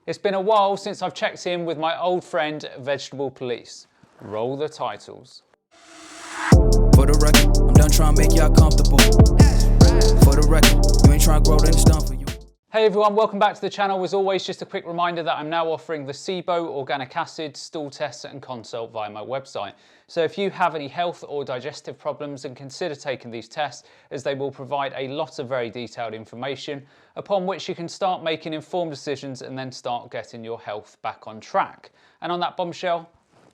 It's been a while since I've checked in with my old friend Vegetable Police. Roll the titles. For the record, I'm done trying to make y'all comfortable. For the record, you ain't trying to grow, then it's done for you. Hey everyone, welcome back to the channel. As always, just a quick reminder that I'm now offering the SIBO organic acid stool test and consult via my website. So if you have any health or digestive problems, then consider taking these tests, as they will provide a lot of very detailed information upon which you can start making informed decisions and then start getting your health back on track. And on that bombshell,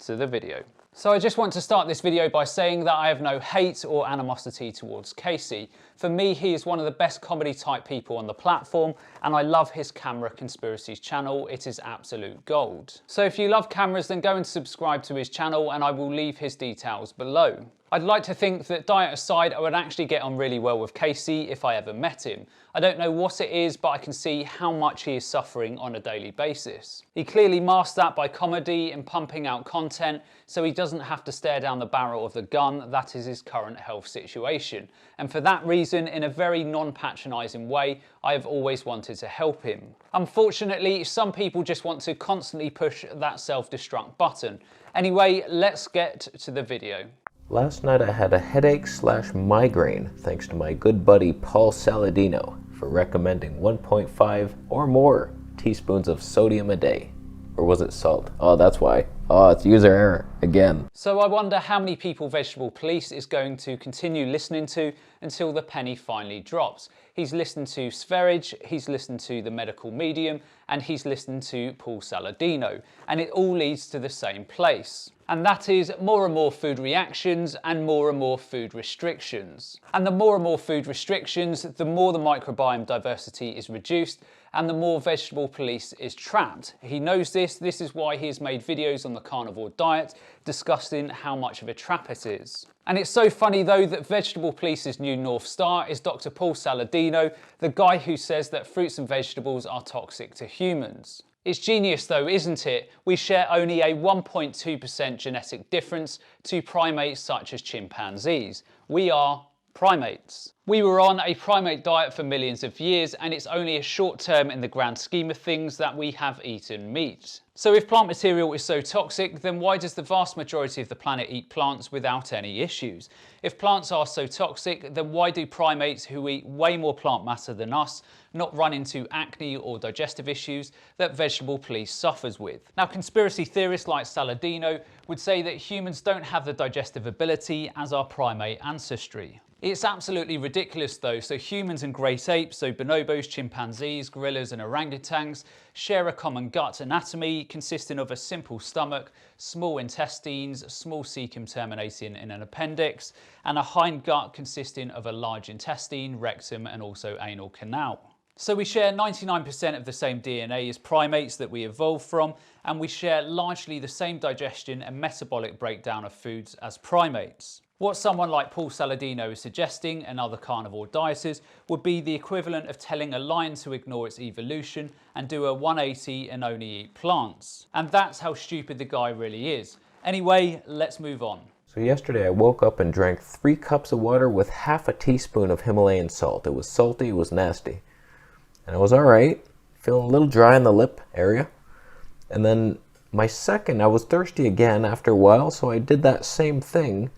to the video. So I just want to start this video by saying that I have no hate or animosity towards Casey. For me, he is one of the best comedy type people on the platform, and I love his Camera Conspiracies channel. It is absolute gold. So if you love cameras, then go and subscribe to his channel, and I will leave his details below. I'd like to think that, diet aside, I would actually get on really well with Casey if I ever met him. I don't know what it is, but I can see how much he is suffering on a daily basis. He clearly masks that by comedy and pumping out content, so he doesn't have to stare down the barrel of the gun that is his current health situation. And for that reason, in a very non-patronising way, I have always wanted to help him. Unfortunately, some people just want to constantly push that self-destruct button. Anyway, let's get to the video. Last night I had a headache/migraine thanks to my good buddy Paul Saladino for recommending 1.5 or more teaspoons of sodium a day. Or was it salt? Oh, that's why. Oh, it's user error again. So I wonder how many people Vegetable Police is going to continue listening to until the penny finally drops. He's listened to Sverige, he's listened to the medical medium, and he's listened to Paul Saladino. And it all leads to the same place. And that is more and more food reactions and more food restrictions. And the more and more food restrictions, the more the microbiome diversity is reduced and the more Vegetable Police is trapped. He knows this. This is why he has made videos on the carnivore diet discussing how much of a trap it is. And it's so funny though that Vegetable Police's new North Star is Dr. Paul Saladino, the guy who says that fruits and vegetables are toxic to humans. It's genius though, isn't it? We share only a 1.2% genetic difference to primates such as chimpanzees. We are primates. We were on a primate diet for millions of years, and it's only a short term in the grand scheme of things that we have eaten meat. So if plant material is so toxic, then why does the vast majority of the planet eat plants without any issues? If plants are so toxic, then why do primates who eat way more plant matter than us not run into acne or digestive issues that Vegetable Police suffers with? Now, conspiracy theorists like Saladino would say that humans don't have the digestive ability as our primate ancestry. It's absolutely ridiculous though. So humans and great apes, so bonobos, chimpanzees, gorillas and orangutans share a common gut anatomy consisting of a simple stomach, small intestines, small cecum terminating in an appendix, and a hind gut consisting of a large intestine, rectum and also anal canal. So we share 99% of the same DNA as primates that we evolved from, and we share largely the same digestion and metabolic breakdown of foods as primates. What someone like Paul Saladino is suggesting, and other carnivore dieters, would be the equivalent of telling a lion to ignore its evolution and do a 180 and only eat plants. And that's how stupid the guy really is. Anyway, let's move on. So yesterday I woke up and drank 3 cups of water with half a teaspoon of Himalayan salt. It was salty, it was nasty. And I was alright, feeling a little dry in the lip area. And then my second, I was thirsty again after a while, so I did that same thing.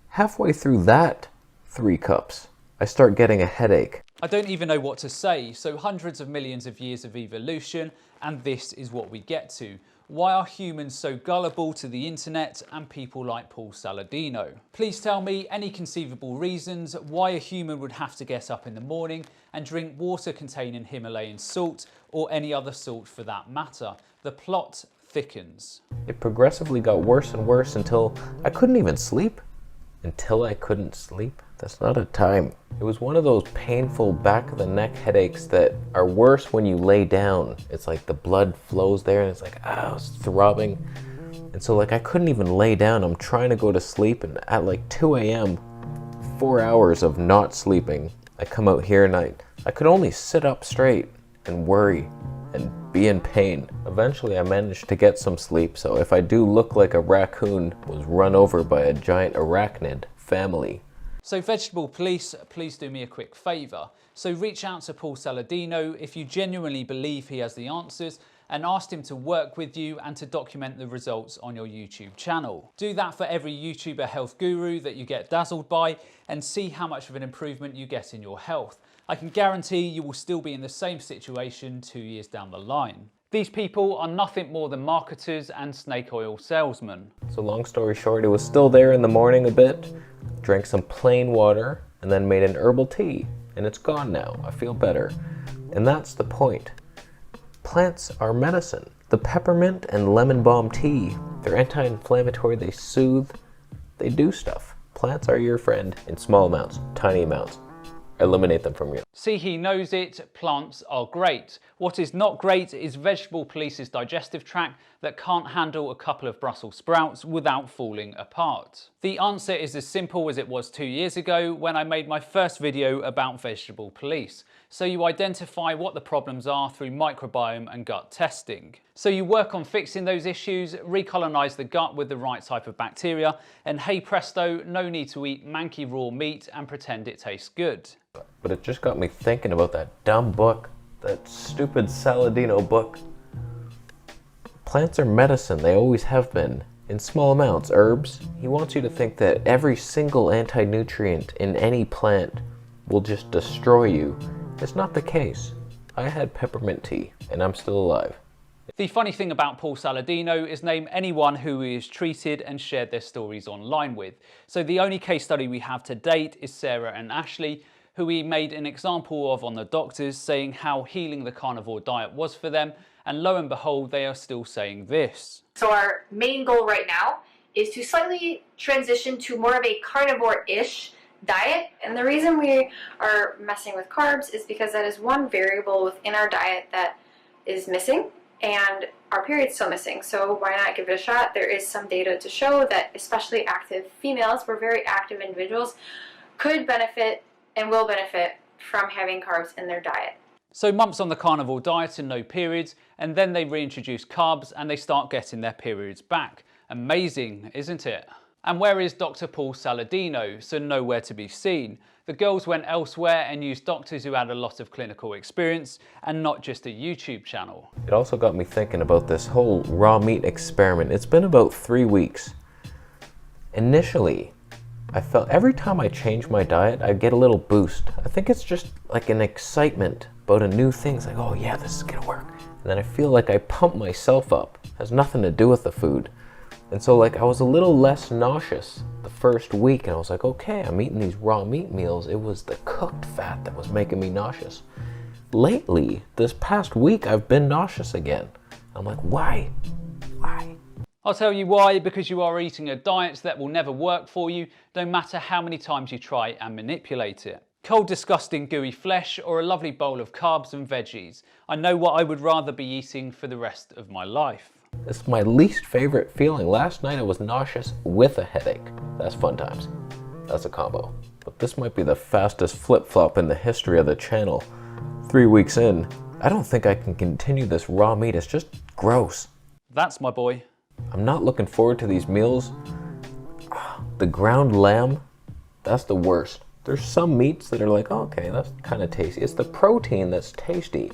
Halfway through that 3 cups, I start getting a headache. I don't even know what to say. So hundreds of millions of years of evolution, and this is what we get to. Why are humans so gullible to the internet and people like Paul Saladino? Please tell me any conceivable reasons why a human would have to get up in the morning and drink water containing Himalayan salt, or any other salt for that matter. The plot thickens. It progressively got worse and worse until I couldn't even sleep. Until I couldn't sleep? That's not a time. It was one of those painful back of the neck headaches that are worse when you lay down. It's like the blood flows there and it's like, it's throbbing. And so like I couldn't even lay down. I'm trying to go to sleep, and at like 2 a.m., 4 hours of not sleeping, I come out here and I could only sit up straight and worry and be in pain. Eventually I managed to get some sleep, so if I do look like a raccoon was run over by a giant arachnid family. So Vegetable Police, please do me a quick favour. So reach out to Paul Saladino if you genuinely believe he has the answers, and asked him to work with you and to document the results on your YouTube channel. Do that for every YouTuber health guru that you get dazzled by and see how much of an improvement you get in your health. I can guarantee you will still be in the same situation 2 years down the line. These people are nothing more than marketers and snake oil salesmen. So long story short, it was still there in the morning a bit, drank some plain water, and then made an herbal tea. And it's gone now. I feel better. And that's the point. Plants are medicine. The peppermint and lemon balm tea, they're anti-inflammatory, they soothe, they do stuff. Plants are your friend in small amounts, tiny amounts. Eliminate them from you. See, he knows it, plants are great. What is not great is vegetable police's digestive tract that can't handle a couple of Brussels sprouts without falling apart. The answer is as simple as it was 2 years ago when I made my first video about vegetable police. So you identify what the problems are through microbiome and gut testing. So you work on fixing those issues, recolonize the gut with the right type of bacteria, and hey presto, no need to eat manky raw meat and pretend it tastes good. But it just got me thinking about that dumb book, that stupid Saladino book. Plants are medicine, they always have been. In small amounts, herbs. He wants you to think that every single anti-nutrient in any plant will just destroy you. It's not the case. I had peppermint tea, and I'm still alive. The funny thing about Paul Saladino is name anyone who he has treated and shared their stories online with. So the only case study we have to date is Sarah and Ashley, who he made an example of on The Doctors, saying how healing the carnivore diet was for them, and lo and behold, they are still saying this. So our main goal right now is to slightly transition to more of a carnivore-ish diet, and the reason we are messing with carbs is because that is one variable within our diet that is missing, and our period's still missing, so why not give it a shot? There is some data to show that especially active females, or very active individuals, could benefit and will benefit from having carbs in their diet. So months on the carnivore diet and no periods, and then they reintroduce carbs and they start getting their periods back. Amazing, isn't it? And where is Dr. Paul Saladino? So nowhere to be seen. The girls went elsewhere and used doctors who had a lot of clinical experience and not just a YouTube channel. It also got me thinking about this whole raw meat experiment. It's been about 3 weeks. Initially, I felt every time I change my diet, I get a little boost. I think it's just like an excitement about a new thing. It's like, oh yeah, this is gonna work. And then I feel like I pump myself up. It has nothing to do with the food. And so like I was a little less nauseous the first week, and I was like, okay, I'm eating these raw meat meals. It was the cooked fat that was making me nauseous. Lately, this past week, I've been nauseous again. I'm like, why? Why? I'll tell you why, because you are eating a diet that will never work for you, no matter how many times you try and manipulate it. Cold, disgusting, gooey flesh, or a lovely bowl of carbs and veggies. I know what I would rather be eating for the rest of my life. This is my least favorite feeling. Last night I was nauseous with a headache. That's fun times. That's a combo. But this might be the fastest flip-flop in the history of the channel. 3 weeks in, I don't think I can continue this raw meat. It's just gross. That's my boy. I'm not looking forward to these meals. The ground lamb, that's the worst. There's some meats that are like, oh, okay, that's kind of tasty. It's the protein that's tasty.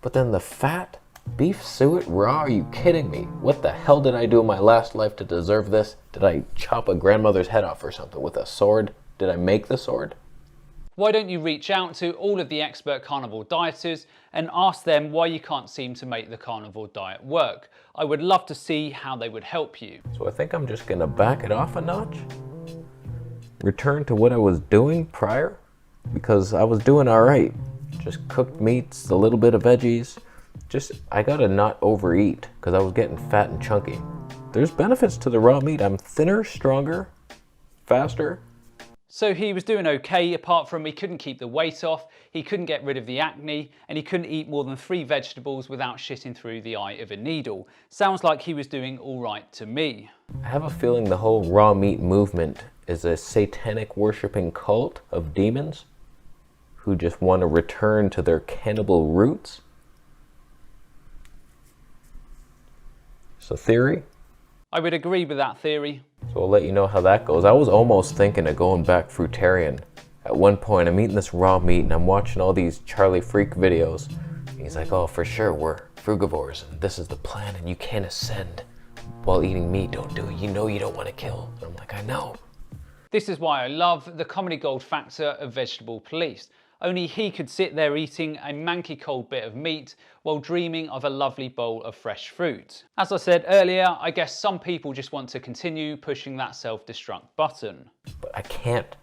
But then the fat, beef suet raw, are you kidding me? What the hell did I do in my last life to deserve this? Did I chop a grandmother's head off or something with a sword? Did I make the sword? Why don't you reach out to all of the expert carnivore dieters and ask them why you can't seem to make the carnivore diet work? I would love to see how they would help you. So I think I'm just gonna back it off a notch. Return to what I was doing prior, because I was doing all right. Just cooked meats, a little bit of veggies. I gotta not overeat because I was getting fat and chunky. There's benefits to the raw meat. I'm thinner, stronger, faster. So he was doing okay, apart from he couldn't keep the weight off, he couldn't get rid of the acne, and he couldn't eat more than 3 vegetables without shitting through the eye of a needle. Sounds like he was doing all right to me. I have a feeling the whole raw meat movement is a satanic worshipping cult of demons who just want to return to their cannibal roots. It's a theory. I would agree with that theory. So I'll let you know how that goes. I was almost thinking of going back fruitarian. At one point, I'm eating this raw meat and I'm watching all these Charlie Freak videos. And he's like, oh, for sure, we're frugivores, and this is the plan, and you can't ascend while eating meat. Don't do it. You know you don't want to kill. And I'm like, I know. This is why I love the comedy gold factor of Vegetable Police. Only he could sit there eating a manky cold bit of meat while dreaming of a lovely bowl of fresh fruit. As I said earlier, I guess some people just want to continue pushing that self-destruct button. But I can't.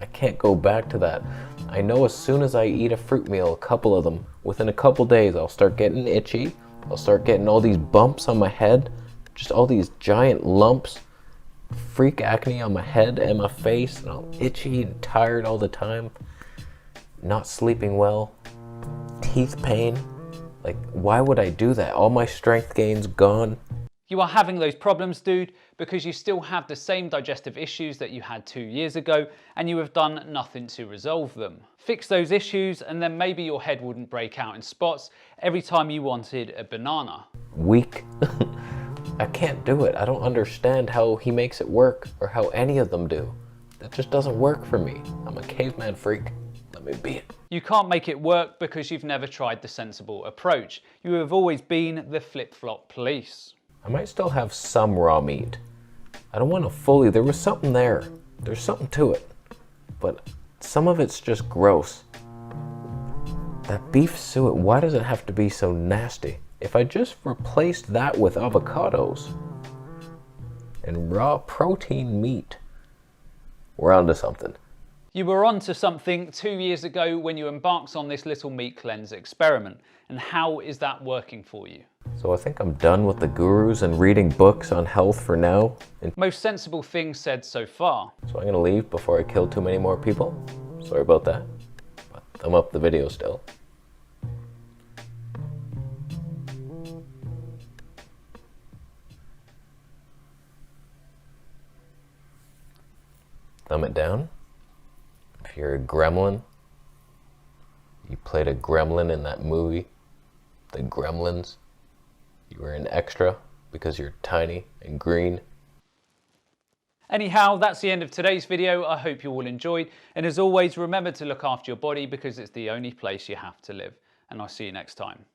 I can't go back to that. I know as soon as I eat a fruit meal, a couple of them, within a couple days I'll start getting itchy. I'll start getting all these bumps on my head, just all these giant lumps, freak acne on my head and my face, and I'm itchy and tired all the time. Not sleeping well, teeth pain. Like, why would I do that? All my strength gain's gone. You are having those problems, dude, because you still have the same digestive issues that you had 2 years ago, and you have done nothing to resolve them. Fix those issues, and then maybe your head wouldn't break out in spots every time you wanted a banana. Weak. I can't do it. I don't understand how he makes it work, or how any of them do. That just doesn't work for me. I'm a caveman freak. Let me be it. You can't make it work because you've never tried the sensible approach. You have always been the flip-flop police. I might still have some raw meat. I don't want to fully, there was something there. There's something to it. But some of it's just gross. That beef suet, why does it have to be so nasty? If I just replaced that with avocados and raw protein meat, we're onto something. You were onto something 2 years ago when you embarked on this little meat cleanse experiment. And how is that working for you? So I think I'm done with the gurus and reading books on health for now. Most sensible thing said so far. So I'm gonna leave before I kill too many more people. Sorry about that. But thumb up the video still. Thumb it down. If you're a gremlin, you played a gremlin in that movie, The Gremlins. You were an extra because you're tiny and green. Anyhow, that's the end of today's video. I hope you all enjoyed. And as always, remember to look after your body because it's the only place you have to live. And I'll see you next time.